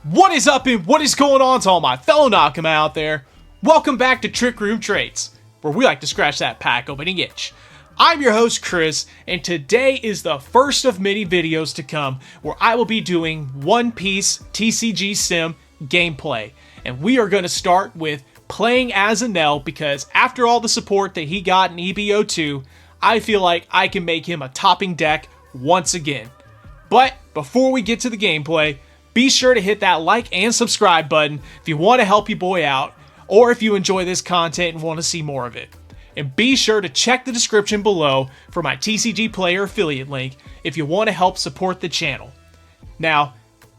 What is up and what is going on to all my fellow Nakama out there? Welcome back to Trick Room Traits, where we like to scratch that pack opening itch. I'm your host Chris, and today is the first of many videos to come where I will be doing One Piece TCG Sim gameplay. And we are going to start with playing as Enel because after all the support that he got in Eb-02, I feel like I can make him a topping deck once again. But before we get to the gameplay, be sure to hit that like and subscribe button if you want to help your boy out, or if you enjoy this content and want to see more of it. And be sure to check the description below for my TCG Player affiliate link if you want to help support the channel. Now,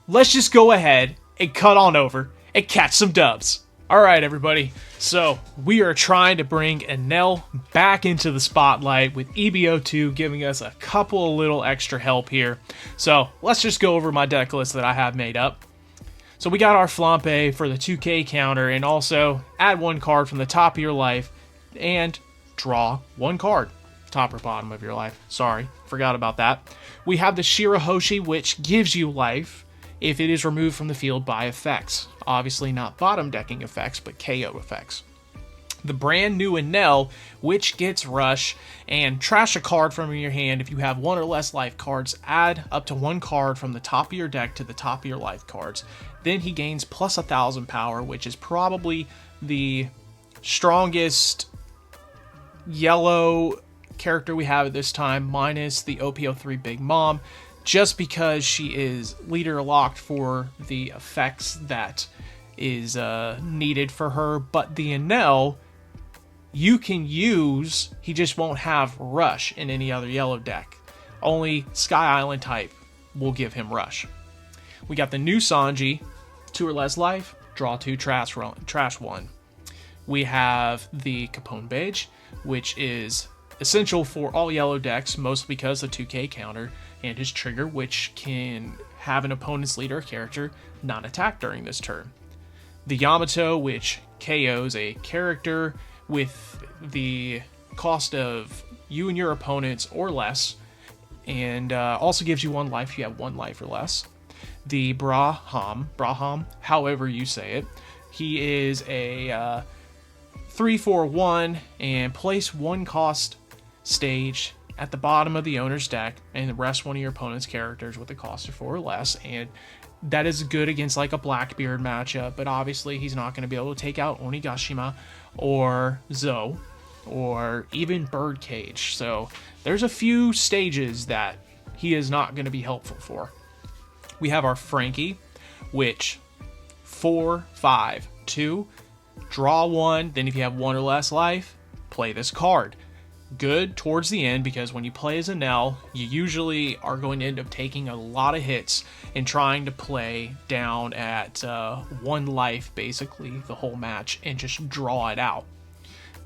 let's just go ahead and cut on over and catch some dubs. Alright everybody, so we are trying to bring Enel back into the spotlight with Eb-02 giving us a couple of little extra help here. So let's just go over my deck list that I have made up. So we got our Flampe for the 2k counter, and also add one card from the top of your life and draw one card. Top or bottom of your life. Sorry, forgot about that. We have the Shirahoshi, which gives you life if it is removed from the field by effects. Obviously not bottom decking effects, but KO effects. The brand new Enel, which gets rush, and trash a card from your hand. If you have one or less life cards, add up to one card from the top of your deck to the top of your life cards. Then he gains plus 1,000 power, which is probably the strongest yellow character we have at this time, minus the OP-03 Big Mom, just because she is leader locked for the effects that is needed for her. But the Enel, you can use, he just won't have rush in any other yellow deck. Only Sky Island type will give him rush. We got the new Sanji, 2 or less life, draw 2, trash 1. We have the Capone Beige, which is essential for all yellow decks, mostly because of the 2k counter, and his trigger, which can have an opponent's leader character not attack during this turn. The Yamato, which KOs a character with the cost of you and your opponents or less, and also gives you one life if you have one life or less. The Braham, however you say it, he is a 3/4/1 and place one cost stage at the bottom of the owner's deck and rest one of your opponent's characters with a cost of 4 or less, and that is good against like a Blackbeard matchup, but obviously he's not going to be able to take out Onigashima or Zoe or even Birdcage. So there's a few stages that he is not going to be helpful for. We have our Frankie, which 4/5/2, draw 1, then if you have 1 or less life, play this card. Good towards the end, because when you play as Enel, you usually are going to end up taking a lot of hits and trying to play down at 1 life basically the whole match and just draw it out.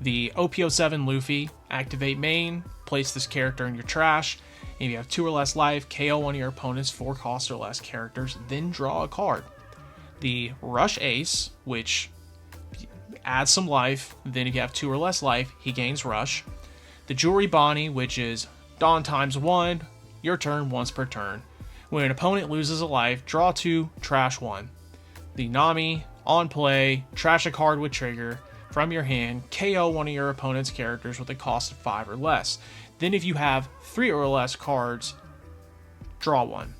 The OP-07 Luffy, activate main, place this character in your trash, and if you have 2 or less life, KO one of your opponent's 4 cost or less characters, then draw a card. The Rush Ace, which adds some life, then if you have 2 or less life, he gains rush. The Jewelry Bonnie, which is Dawn ×1, your turn once per turn. When an opponent loses a life, draw 2, trash 1. The Nami, on play, trash a card with trigger from your hand, KO one of your opponent's characters with a cost of 5 or less. Then if you have 3 or less cards, draw 1.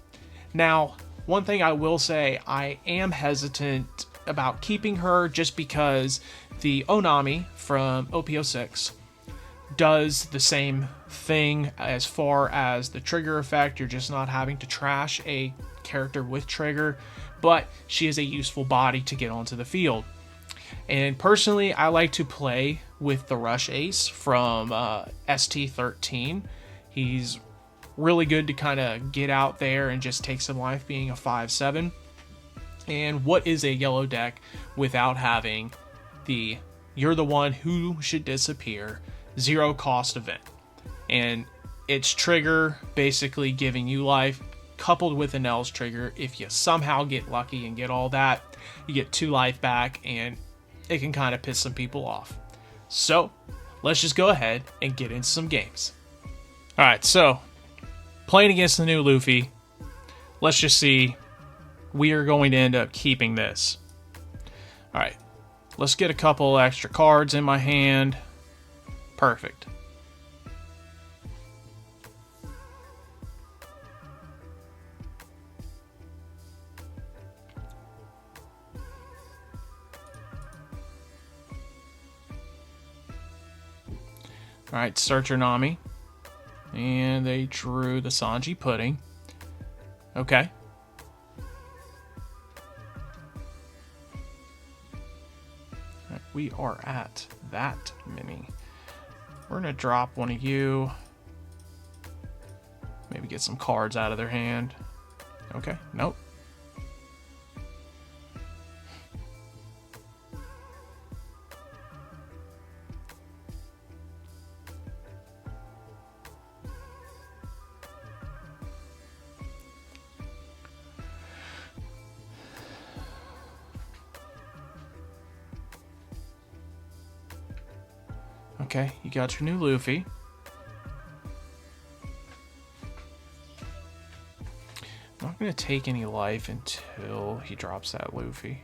Now, one thing I will say, I am hesitant about keeping her just because the Onami from OP-06 does the same thing as far as the trigger effect. You're just not having to trash a character with trigger, but she is a useful body to get onto the field. And personally, I like to play with the Rush Ace from ST13. He's really good to kind of get out there and just take some life, being a 5/7. And what is a yellow deck without having the you're the one who should disappear 0 cost event? And its trigger basically giving you life, coupled with Enel's trigger. If you somehow get lucky and get all that, you get 2 life back, and it can kind of piss some people off. So let's just go ahead and get into some games. Alright, so playing against the new Luffy, let's just see we are going to end up keeping this. All right, let's get a couple extra cards in my hand. Perfect. All right, Searcher Nami. And they drew the Sanji Pudding. Okay. All right, we are at that many. We're going to drop one of you. Maybe get some cards out of their hand. Okay, nope. Okay, you got your new Luffy. I'm not going to take any life until he drops that Luffy.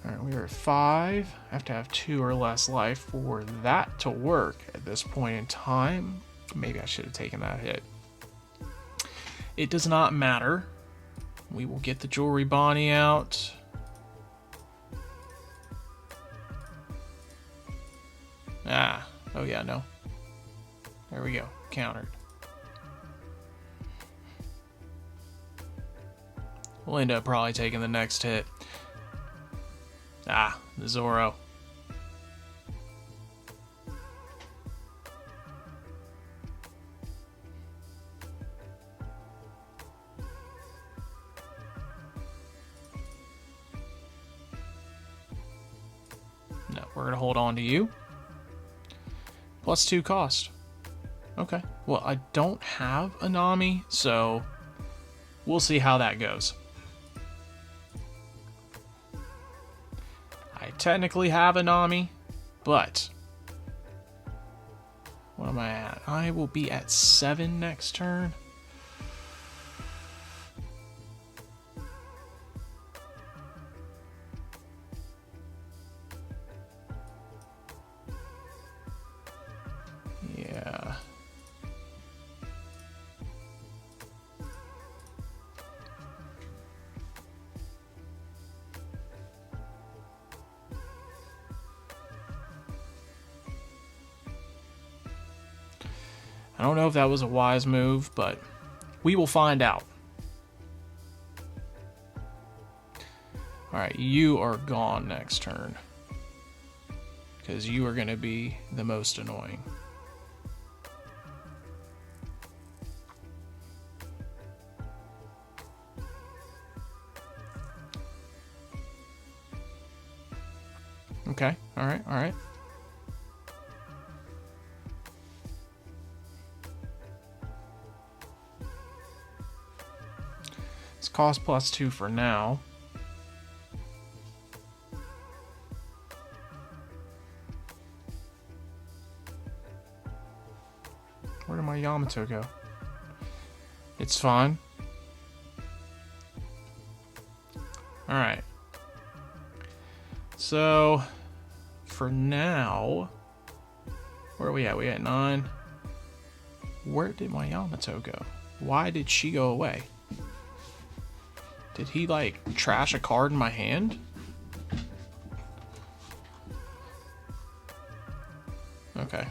Alright, we are at 5. I have to have 2 or less life for that to work at this point in time. Maybe I should have taken that hit. It does not matter. We will get the Jewelry Bonnie out. Oh yeah, no. There we go. Countered. We'll end up probably taking the next hit. The Zoro. No, we're going to hold on to you. +2 cost. Okay. Well, I don't have a Nami, so we'll see how that goes. I technically have a Nami, but what am I at? I will be at 7 next turn. Yeah. I don't know if that was a wise move, but we will find out. Alright, you are gone next turn. Because you are going to be the most annoying. Okay, alright, alright. It's cost +2 for now. Where did my Yamato go? It's fine. Alright. So, for now, where are we at? We at 9. Where did my Yamato go? Why did she go away? Did he, like, trash a card in my hand? Okay.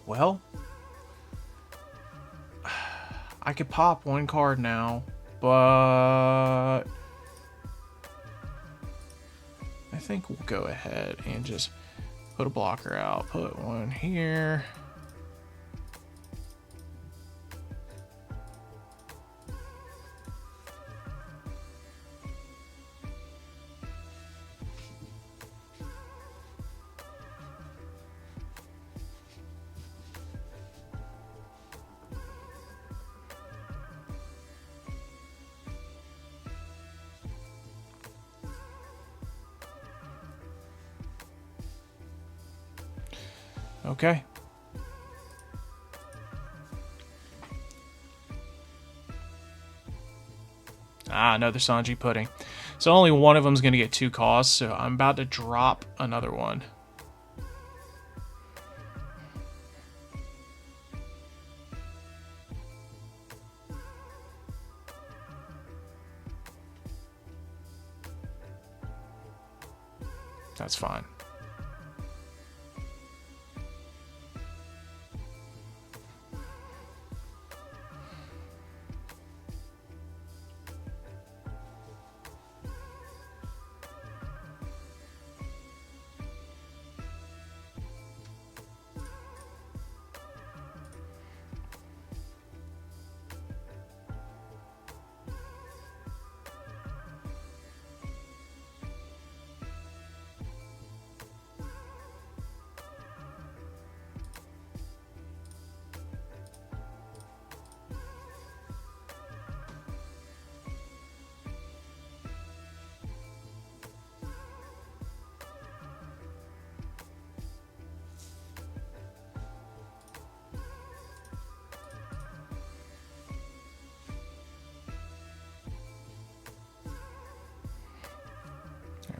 Well, I could pop one card now, but I think we'll go ahead and just Put a blocker out. Put one here. Okay. Another Sanji pudding. So only one of them is going to get 2 costs, so I'm about to drop another one. That's fine.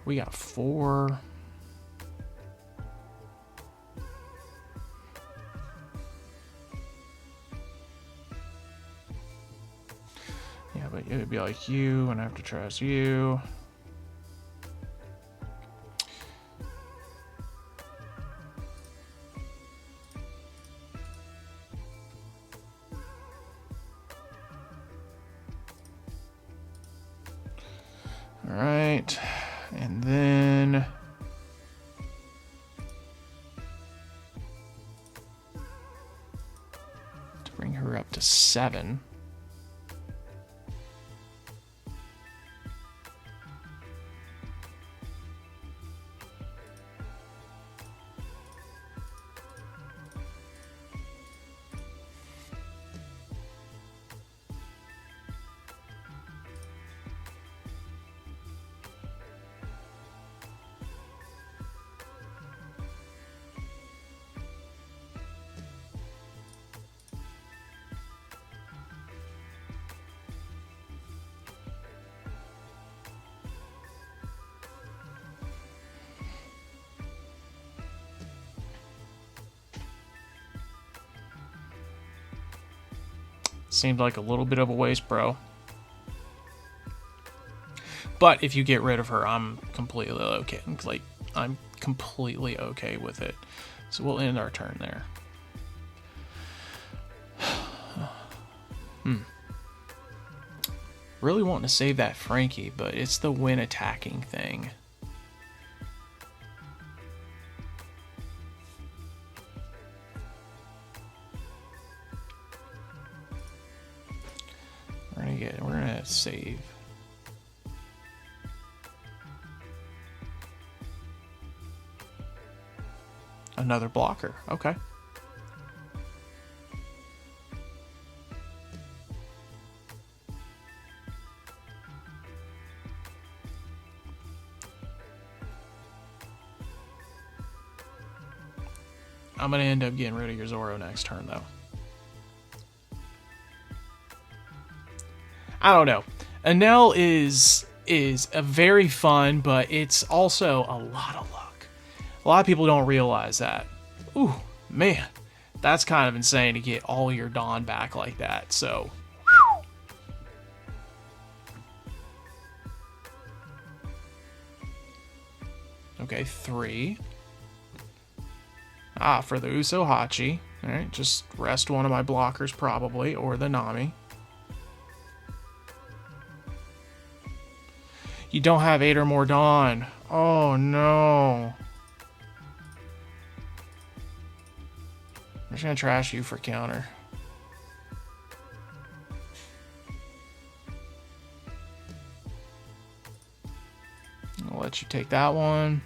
We got 4. Yeah, but it would be like you, and I have to trust you. All right. And then to bring her up to 7. Seemed like a little bit of a waste, bro. But if you get rid of her, I'm completely okay. Like, I'm completely okay with it. So we'll end our turn there. Really wanting to save that Frankie, but it's the when attacking thing. We're gonna save. Another blocker. Okay. I'm gonna end up getting rid of your Zoro next turn, though. I don't know. Enel is a very fun, but it's also a lot of luck. A lot of people don't realize that. Ooh, man, that's kind of insane to get all your Dawn back like that. So, okay, 3. For the Uso Hachi. All right, just rest one of my blockers probably, or the Nami. You don't have 8 or more Dawn. Oh, no. just gonna trash you for counter. I'll let you take that one.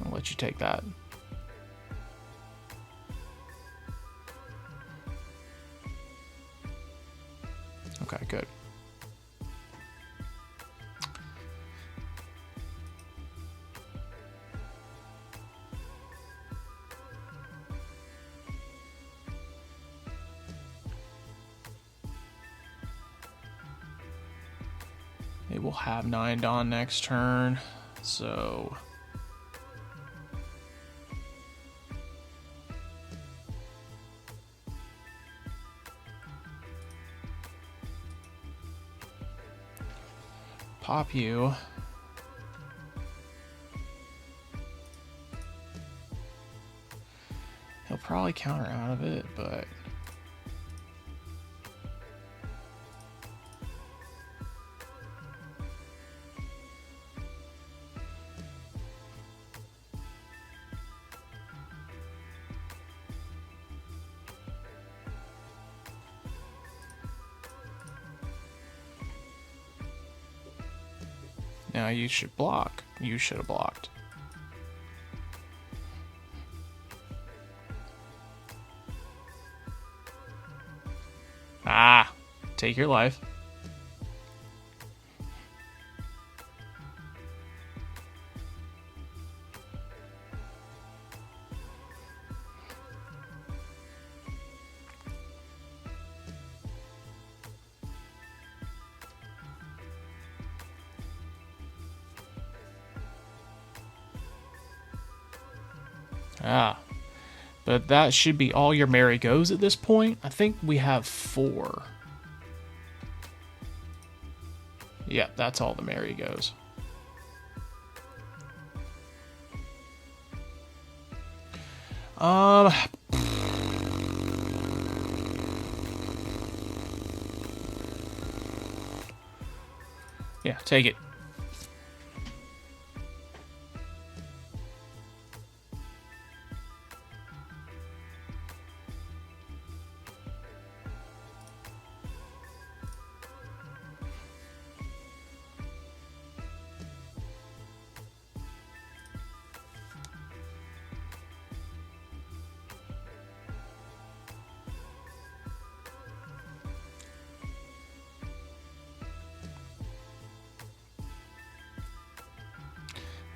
I'll let you take that. Okay, good. They will have 9 Dawn next turn, so pop you. He'll probably counter out of it, but now you should block. You should have blocked. Ah, take your life. Ah, but that should be all your merry goes at this point. I think we have 4. Yeah, that's all the merry goes. Yeah, take it.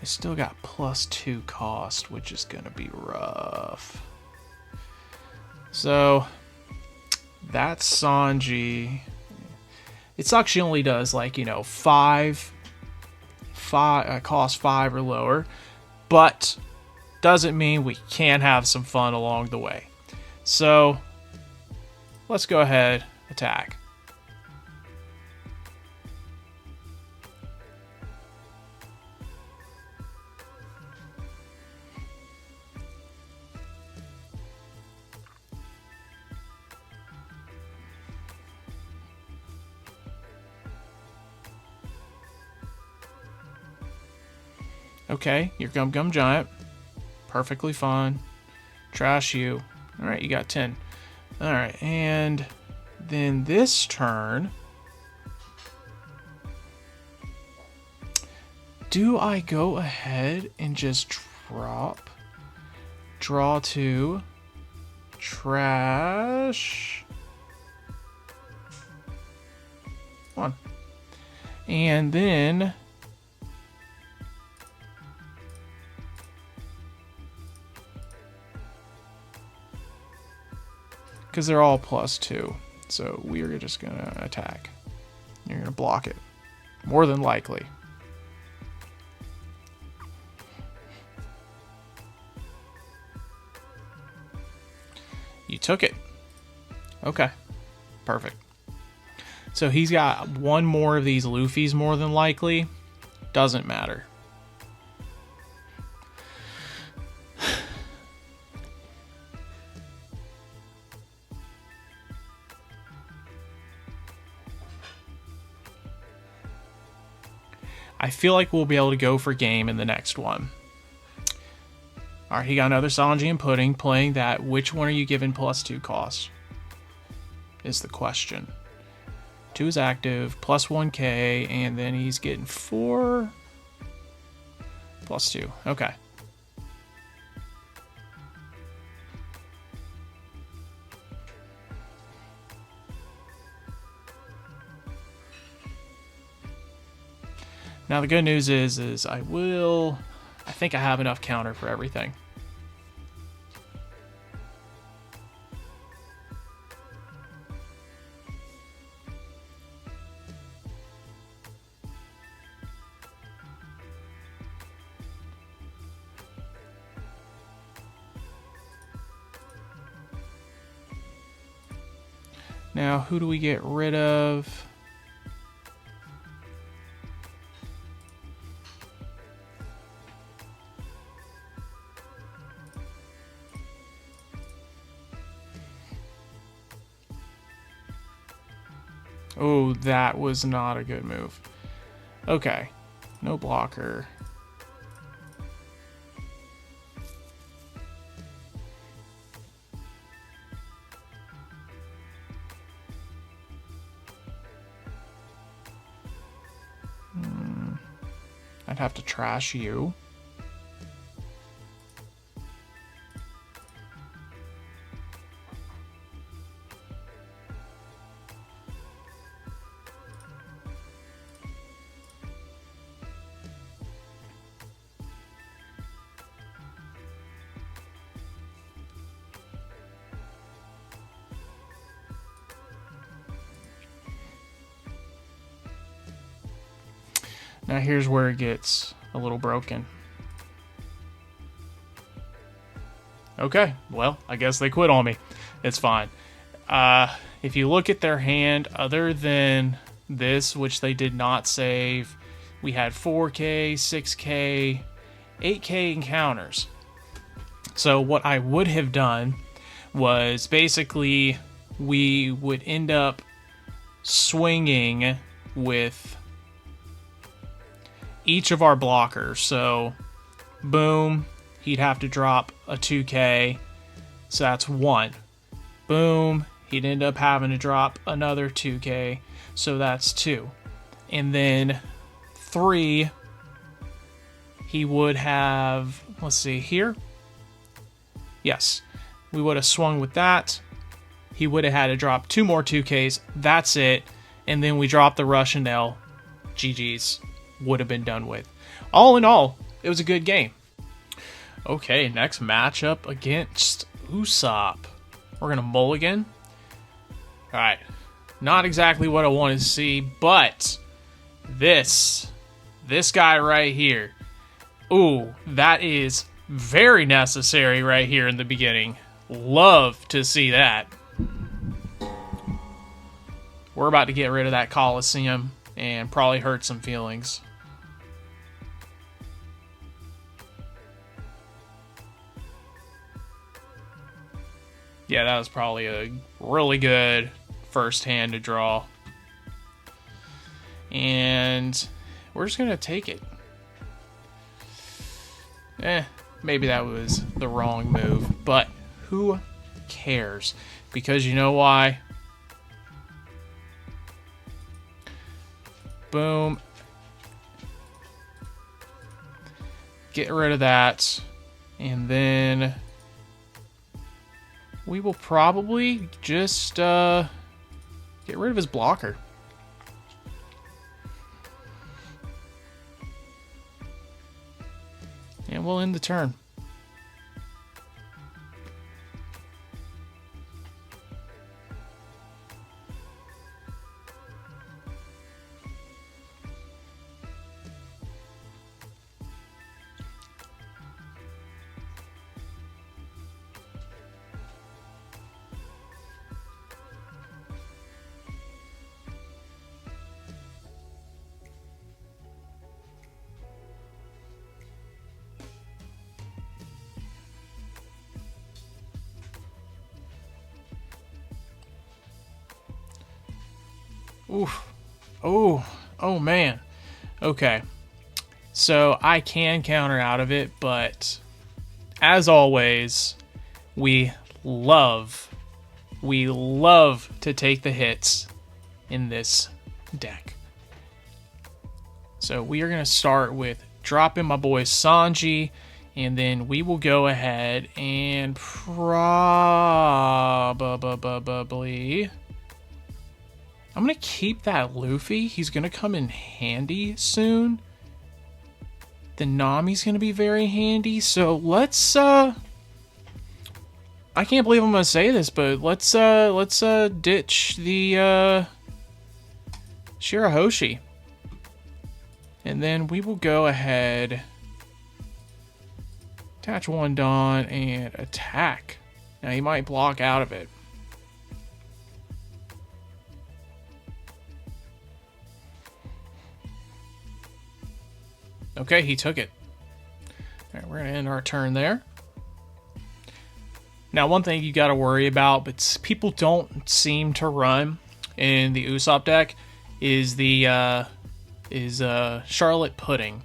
I still got +2 cost, which is going to be rough. So, that's Sanji. It sucks she only does, like, you know, 5 cost 5 or lower, but doesn't mean we can't have some fun along the way. So, let's go ahead, attack. Okay, your Gum Gum Giant. Perfectly fine. Trash you. Alright, you got 10. Alright, and then this turn, do I go ahead and just draw 2, trash 1, and then because they're all +2, so we are just gonna attack. You're gonna block it, more than likely. You took it. Okay, perfect. So he's got one more of these Luffys more than likely. Doesn't matter. I feel like we'll be able to go for game in the next one. Alright, he got another Sanji and Pudding playing that. Which one are you giving +2 cost? Is the question. 2 is active, plus 1k, and then he's getting 4 +2. Okay. Now the good news is I think I have enough counter for everything. Now, who do we get rid of? Oh, that was not a good move. Okay, no blocker. I'd have to trash you. Now here's where it gets a little broken. Okay, well, I guess they quit on me. It's fine. If you look at their hand, other than this, which they did not save, we had 4k, 6k, 8k encounters. So what I would have done was basically we would end up swinging with each of our blockers. So boom, he'd have to drop a 2k, so that's 1. Boom, he'd end up having to drop another 2k, so that's 2. And then 3, he would have, let's see here, yes, we would have swung with that. He would have had to drop 2 more 2ks, that's it, and then we drop the Russian L. GG's. Would have been done with. All in all, it was a good game. Okay, next matchup against Usopp. We're going to mulligan. Alright, not exactly what I wanted to see, but this guy right here. Ooh, that is very necessary right here in the beginning. Love to see that. We're about to get rid of that Coliseum and probably hurt some feelings. Yeah, that was probably a really good first hand to draw. And we're just going to take it. Maybe that was the wrong move, but who cares? Because you know why? Boom. Get rid of that. And then we will probably just get rid of his blocker. And we'll end the turn. Oof. Oh. Oh, man. Okay. So I can counter out of it, but as always, we love to take the hits in this deck. So we are going to start with dropping my boy Sanji, and then we will go ahead and probably... I'm going to keep that Luffy. He's going to come in handy soon. The Nami's going to be very handy. So let's... I can't believe I'm going to say this, but let's ditch the Shirahoshi. And then we will go ahead, attach one Dawn, and attack. Now he might block out of it. Okay, he took it. All right, we're going to end our turn there. Now, one thing you got to worry about, but people don't seem to run in the Usopp deck, is the Charlotte Pudding.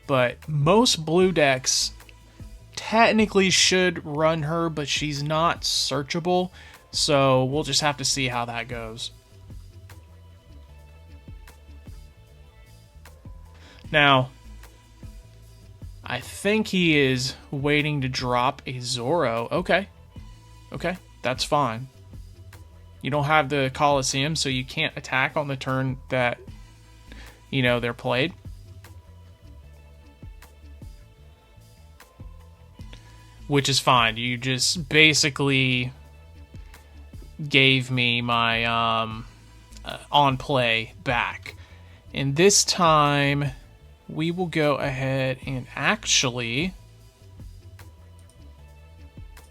But most blue decks technically should run her, but she's not searchable, so we'll just have to see how that goes. Now, I think he is waiting to drop a Zoro. Okay, that's fine. You don't have the Coliseum, so you can't attack on the turn that, you know, they're played. Which is fine. You just basically gave me my on play back. And this time we will go ahead and actually,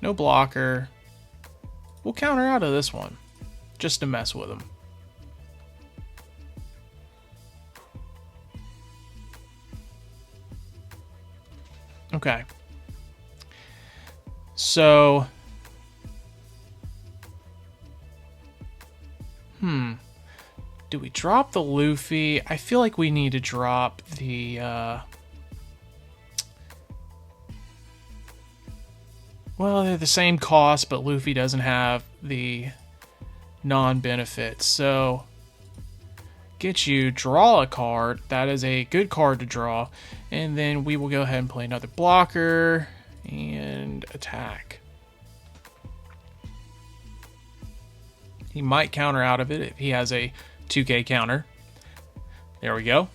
no blocker, we'll counter out of this one just to mess with him. Okay. So, do we drop the Luffy? I feel like we need to drop the, well, they're the same cost, but Luffy doesn't have the non-benefits. So, get you, draw a card. That is a good card to draw. And then we will go ahead and play another blocker and attack. He might counter out of it if he has a 2k counter. There we go.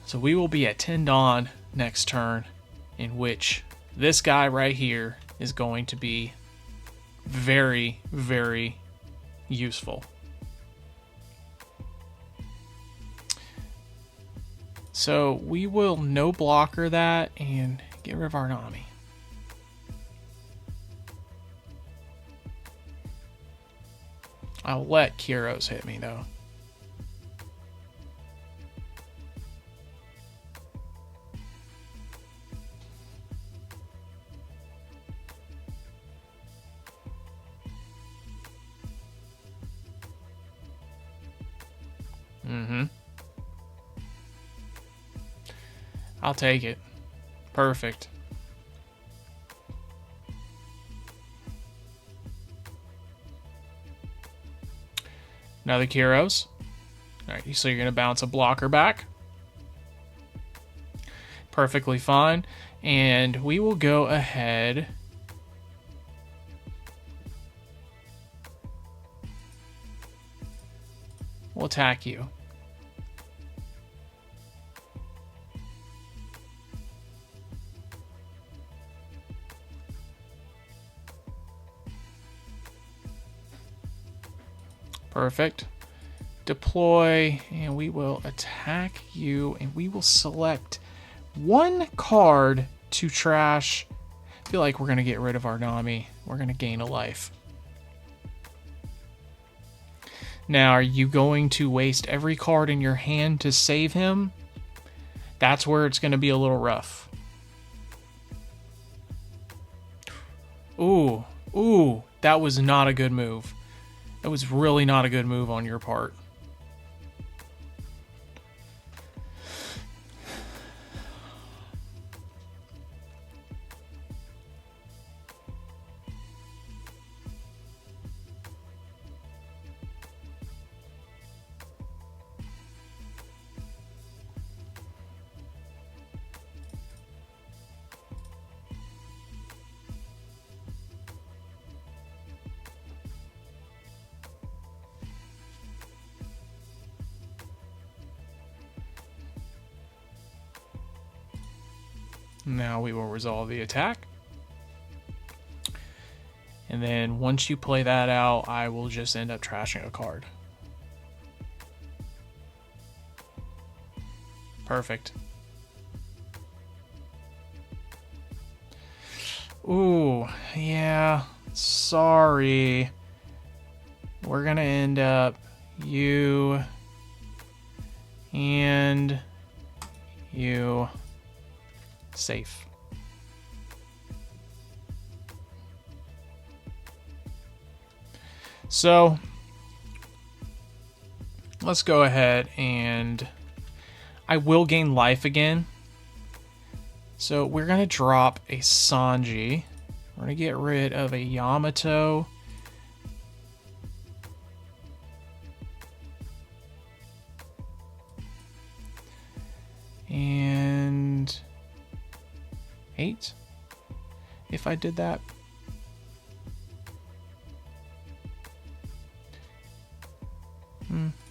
So we will be at 10 Dawn next turn, in which this guy right here is going to be very, very useful. So we will no blocker that and get rid of our Nami. I'll let Kyros hit me though. I'll take it. Perfect. Another Kyros. Alright, so you're going to bounce a blocker back. Perfectly fine. And we will go ahead. We'll attack you. Perfect. Deploy, and we will attack you, and we will select one card to trash. I feel like we're going to get rid of our Nami. We're going to gain a life. Now, are you going to waste every card in your hand to save him? That's where it's going to be a little rough. Ooh, ooh, that was not a good move. That was really not a good move on your part. Now we will resolve the attack. And then once you play that out, I will just end up trashing a card. Perfect. Ooh, yeah, sorry. We're gonna end up you and you safe. So let's go ahead and I will gain life again. So we're going to drop a Sanji. We're going to get rid of a Yamato. And 8, if I did that.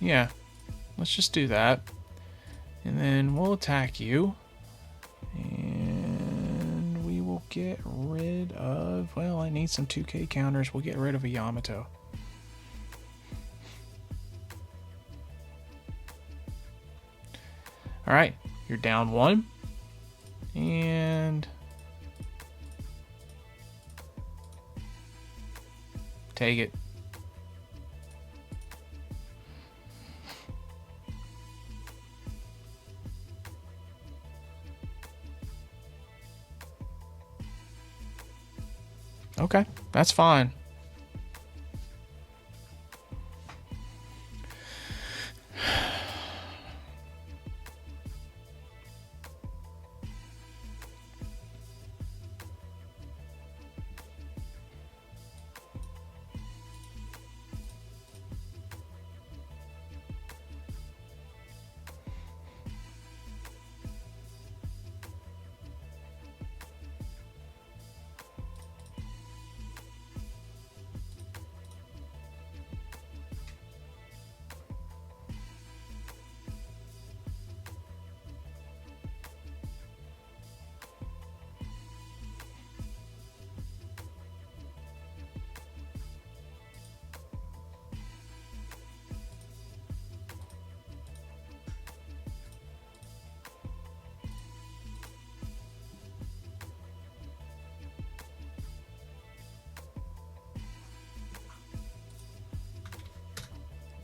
Yeah, let's just do that. And then we'll attack you. And we will get rid of, well, I need some 2K counters. We'll get rid of a Yamato. Alright, you're down 1. And take it. Okay, that's fine.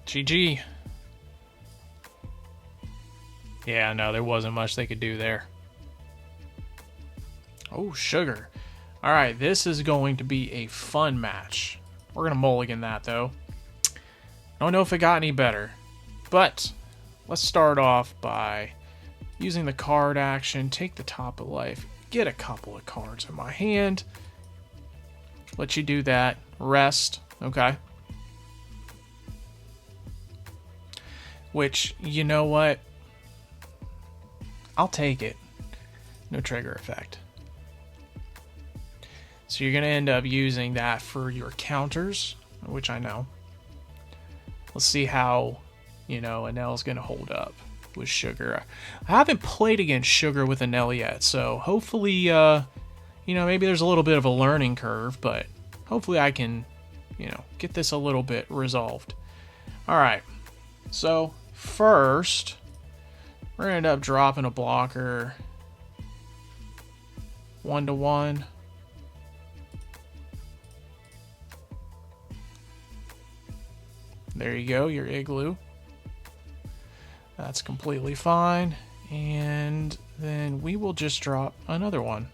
GG. Yeah, no, there wasn't much they could do there. Oh, sugar. All right, this is going to be a fun match. We're going to mulligan that, though. I don't know if it got any better, but let's start off by using the card action, take the top of life, get a couple of cards in my hand, let you do that, rest, okay? Which, you know what? I'll take it. No trigger effect. So you're going to end up using that for your counters, which I know. Let's see how, you know, Enel's going to hold up with Sugar. I haven't played against Sugar with Enel yet, so hopefully, you know, maybe there's a little bit of a learning curve, but hopefully I can, you know, get this a little bit resolved. All right, so first, we're going to end up dropping a blocker 1-1. There you go, your Igloo. That's completely fine. And then we will just drop another one.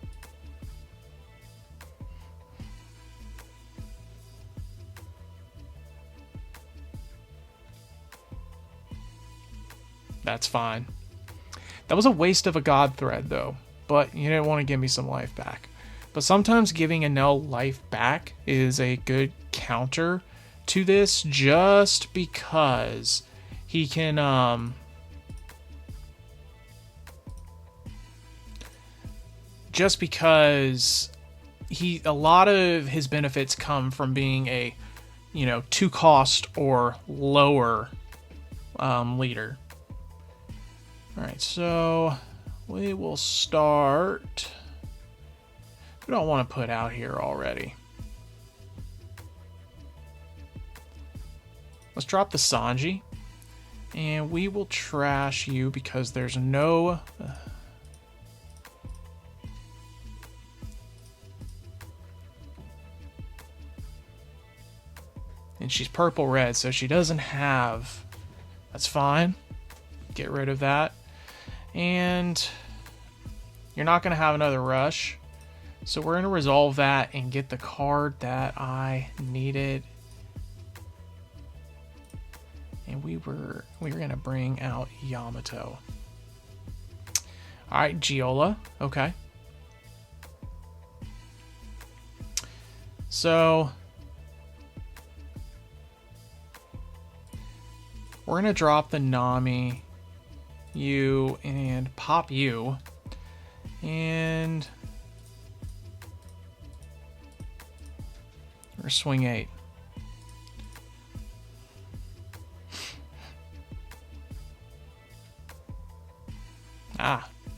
That's fine. That was a waste of a god thread, though. But you didn't want to give me some life back. But sometimes giving Enel life back is a good counter to this, just because he can, just because a lot of his benefits come from being a, 2 cost or lower leader. Alright, so we will start. We don't want to put out here already. Let's drop the Sanji. And we will trash you because there's no... and she's purple-red, so she doesn't have... That's fine. Get rid of that. And you're not going to have another rush. So we're going to resolve that and get the card that I needed. And we were going to bring out Yamato. All right, Giola. Okay. So we're going to drop the Nami, you, and pop you. And we're swing 8.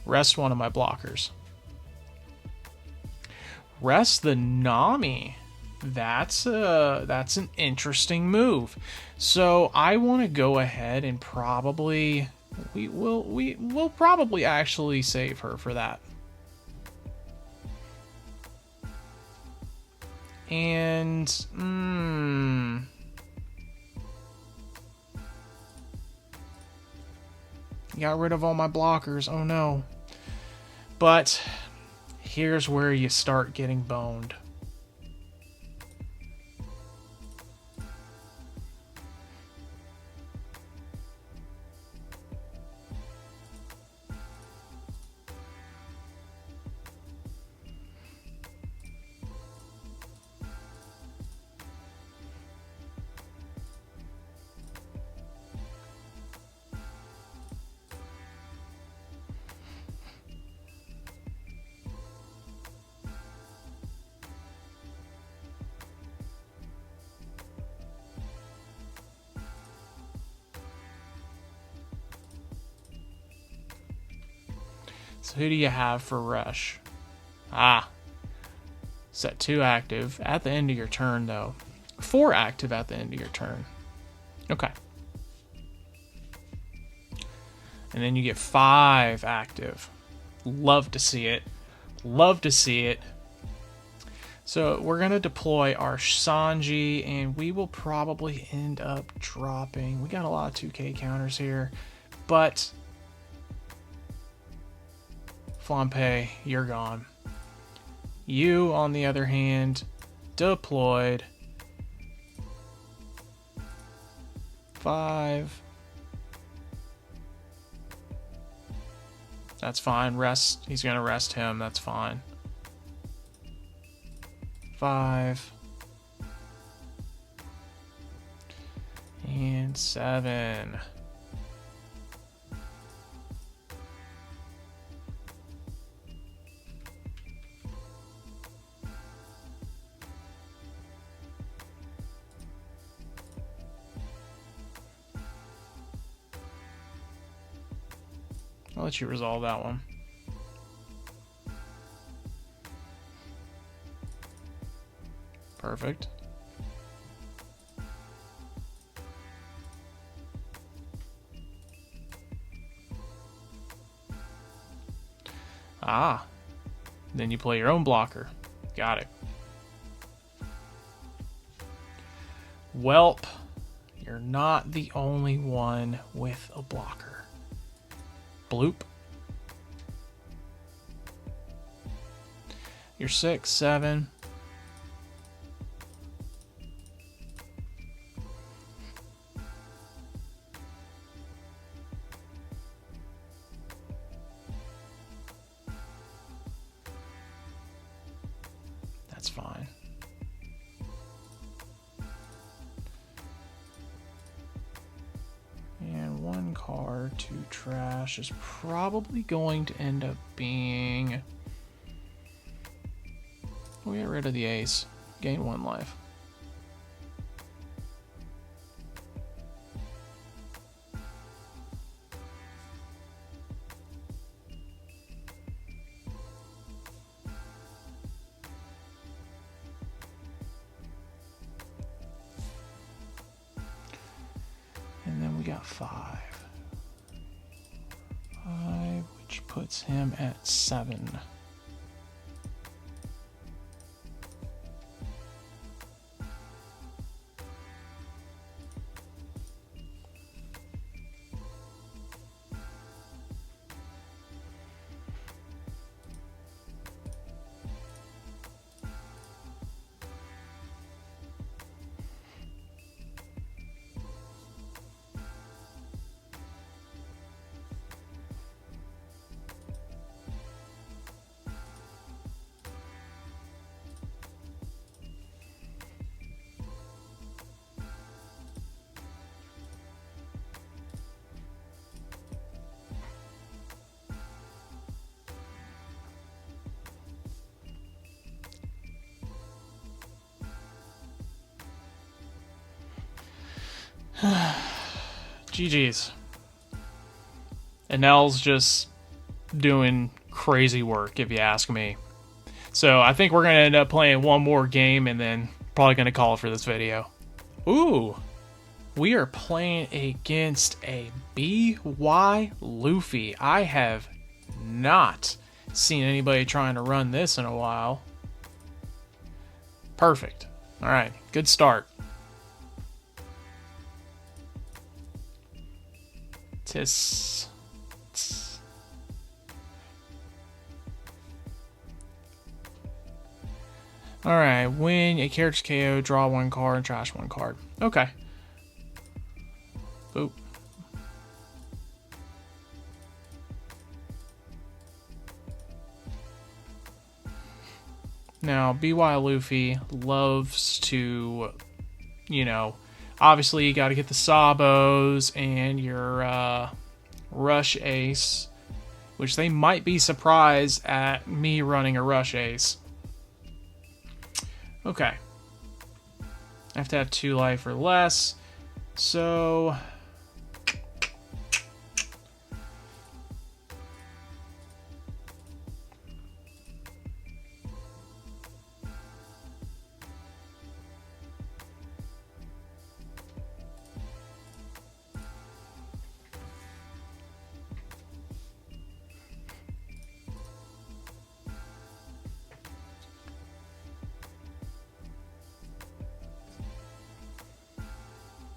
Rest one of my blockers. Rest the Nami. That's an interesting move. So I want to go ahead and probably we'll probably actually save her for that. And got rid of all my blockers. Oh no. But here's where you start getting boned. So who do you have for rush? Set 2 active at the end of your turn, though. 4 active at the end of your turn. Okay. And then you get 5 active. Love to see it. Love to see it. So we're going to deploy our Sanji, and we will probably end up dropping... We got a lot of 2K counters here, but... Flampe, you're gone. You, on the other hand, deployed 5. That's fine. Rest. He's going to rest him. That's fine. 5. And 7. I'll let you resolve that one. Perfect. Then you play your own blocker. Got it. Welp, you're not the only one with a blocker. Bloop. You're 6, 7. That's fine. And one card to trash is probably going to end up being... We'll get rid of the ace. Gain 1 life. And then we got 5. 5, which puts him at 7. GG's. Enel's just doing crazy work, if you ask me. So I think we're going to end up playing one more game and then probably going to call it for this video. Ooh. We are playing against a BY Luffy. I have not seen anybody trying to run this in a while. Perfect. All right. Good start. Tis. Alright, when a character's KO, draw 1 card and trash 1 card. Okay. Boop. Now, BY Luffy loves to, you know, obviously you got to get the Sabos and your Rush Ace, which they might be surprised at me running a Rush Ace. Okay. I have to have 2 life or less, so...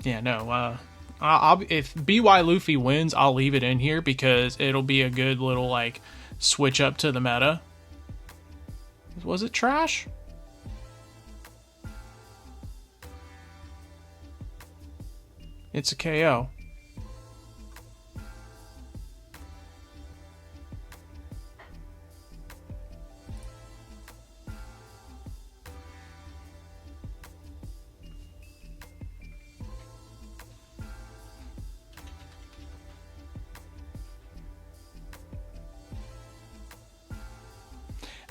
Yeah, no, if BY Luffy wins, I'll leave it in here because it'll be a good little, like, switch up to the meta. Was it trash? It's a KO.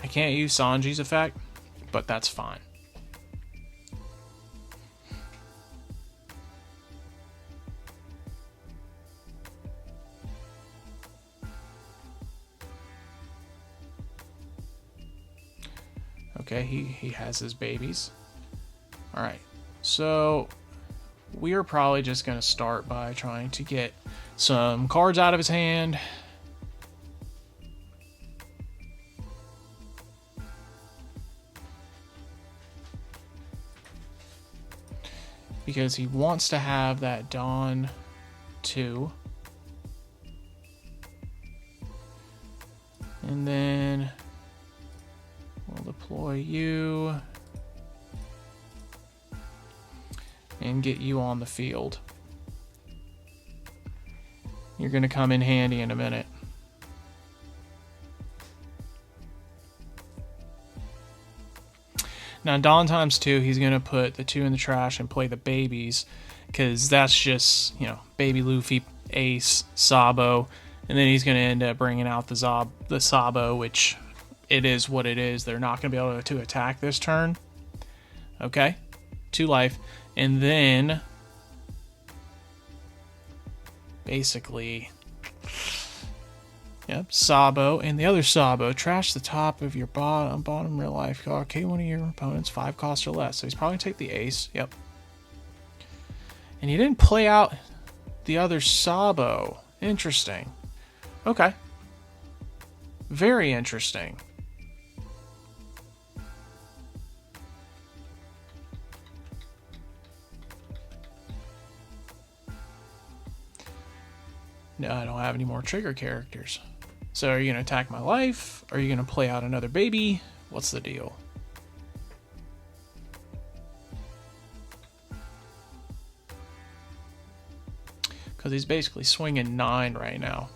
I can't use Sanji's effect, but that's fine. Okay, he has his babies. Alright, so we are probably just going to start by trying to get some cards out of his hand. Because he wants to have that Dawn 2. And then we'll deploy you and get you on the field. You're going to come in handy in a minute. Now, Dawn times 2, he's going to put the 2 in the trash and play the babies, because that's just, baby Luffy, Ace, Sabo, and then he's going to end up bringing out the Sabo, which it is what it is. They're not going to be able to attack this turn. Okay, 2 life, and then basically, yep, Sabo and the other Sabo trash the top of your bottom real life card. Okay, one of your opponents 5 cost or less. So he's probably take the Ace. Yep. And he didn't play out the other Sabo. Interesting. Okay. Very interesting. No, I don't have any more trigger characters. So are you going to attack my life? Are you going to play out another baby? What's the deal? Because he's basically swinging 9 right now.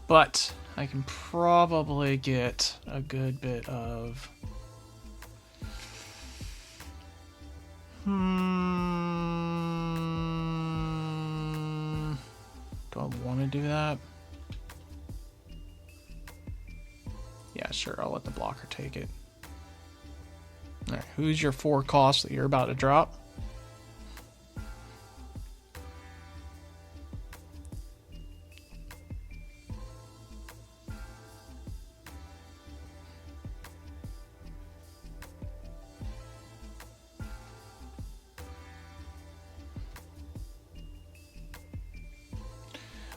But I can probably get a good bit of... Do I want to do that? Yeah, sure. I'll let the blocker take it. Alright, who's your 4 cost that you're about to drop?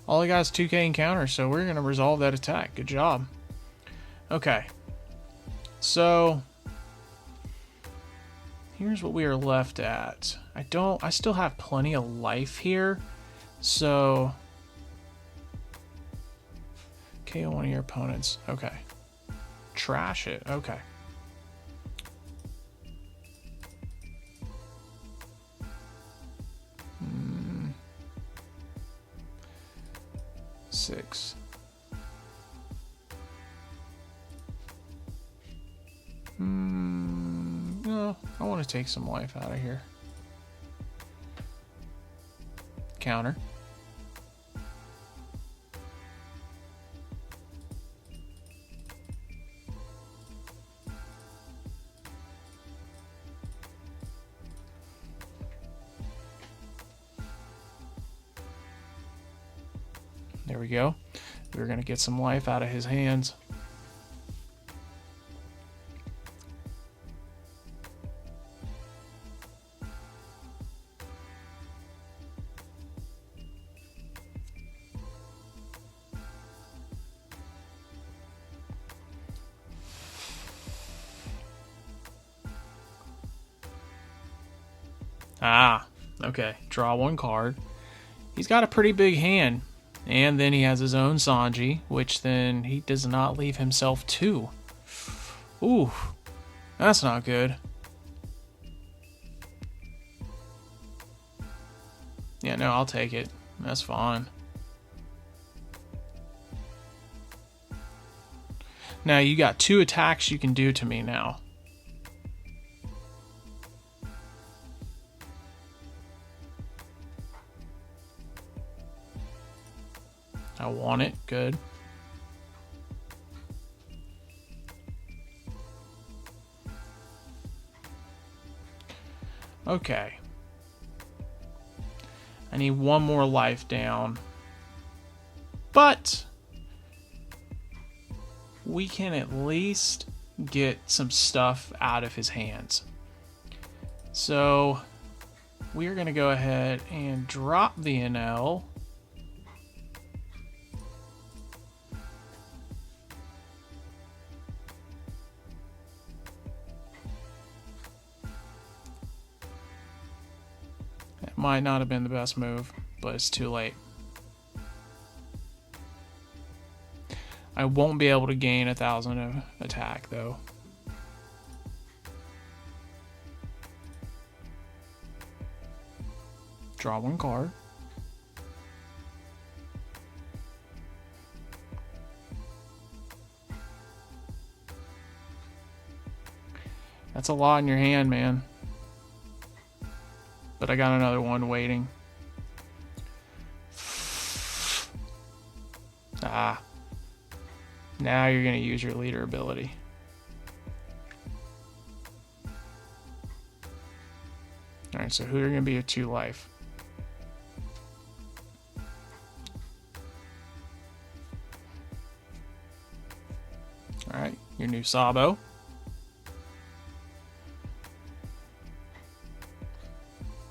All he got is 2k encounter, so we're going to resolve that attack. Good job. Okay. So, here's what we are left at. I still have plenty of life here, so... KO one of your opponents. Okay. Trash it. Okay. Six. No, I want to take some life out of here. Counter. There we go. We're going to get some life out of his hands. Ah, okay. Draw 1 card. He's got a pretty big hand. And then he has his own Sanji, which then he does not leave himself 2. Ooh, that's not good. Yeah, no, I'll take it. That's fine. Now, you got 2 attacks you can do to me now. I want it. Good. Okay. I need 1 more life down. But we can at least get some stuff out of his hands. So we're going to go ahead and drop the Enel. Might not have been the best move, but it's too late. I won't be able to gain 1,000 of attack, though. Draw 1 card. That's a lot in your hand, man. But I got another one waiting. Ah. Now you're going to use your leader ability. Alright, so who are going to be a 2 life? Alright, your new Sabo.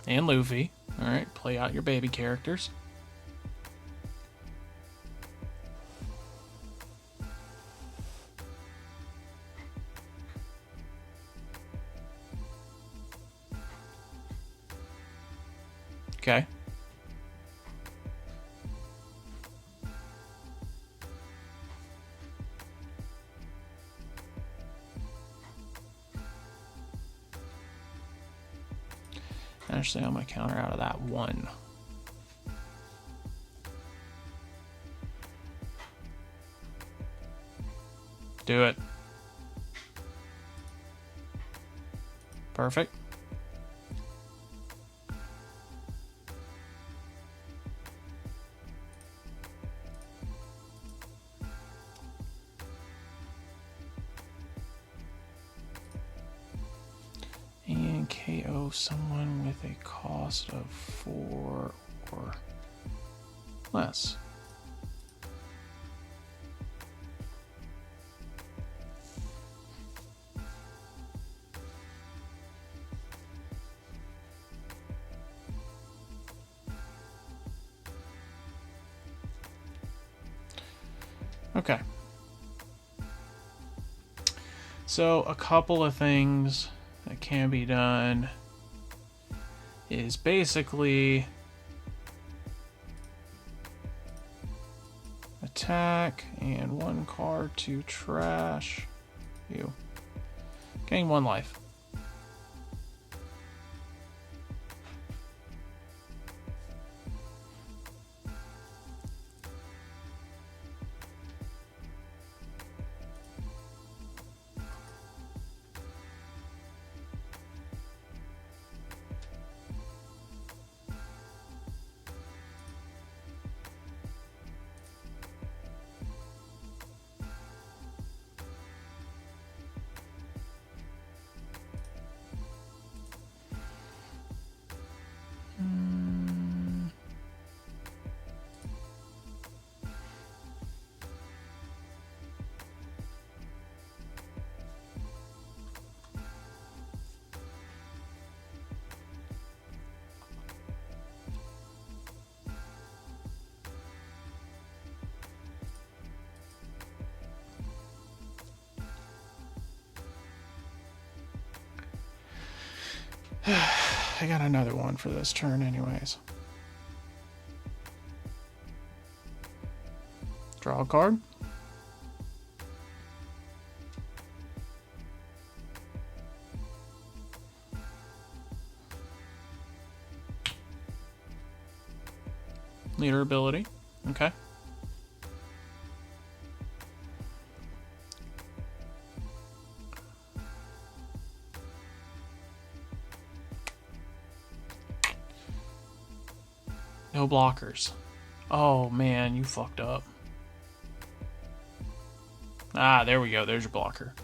And Luffy. Alright, play out your baby characters. Okay. Actually, I'm going to counter out of that 1. Do it. Perfect. And KO someone with a cost of 4 or less. Okay. So a couple of things that can be done is basically attack and 1 card to trash you. Gain 1 life. I got another one for this turn anyways. Draw a card. Leader ability. Okay. No blockers. Oh man, you fucked up. Ah, there we go. There's your blocker.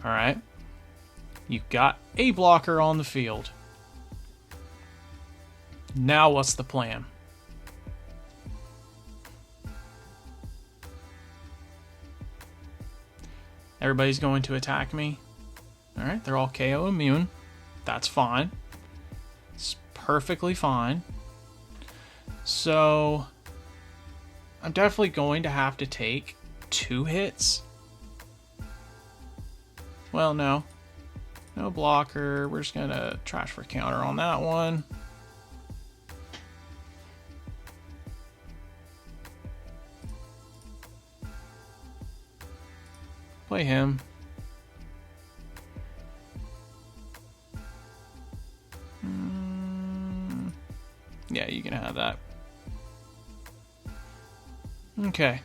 All right. You've got a blocker on the field. Now what's the plan? Everybody's going to attack me. All right, they're all KO immune. That's fine. It's perfectly fine. So I'm definitely going to have to take 2 hits. Well, no. No blocker. We're just going to trash for counter on that one. Play him. Yeah, you can have that. Okay.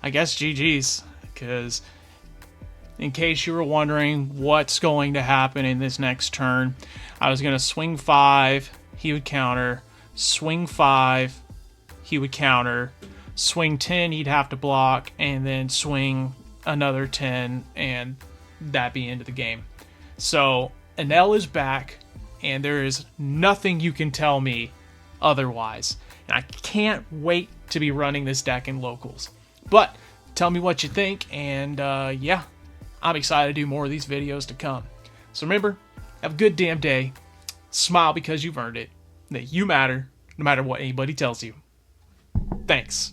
I guess GG's, because in case you were wondering what's going to happen in this next turn, I was going to swing 5, he would counter, swing 5, he would counter, swing 10, he'd have to block, and then swing another 10, and that'd be into the game. So Enel is back, and there is nothing you can tell me otherwise. And I can't wait to be running this deck in locals. But tell me what you think, and yeah, I'm excited to do more of these videos to come. So remember, have a good damn day, smile because you've earned it, that you matter no matter what anybody tells you. Thanks.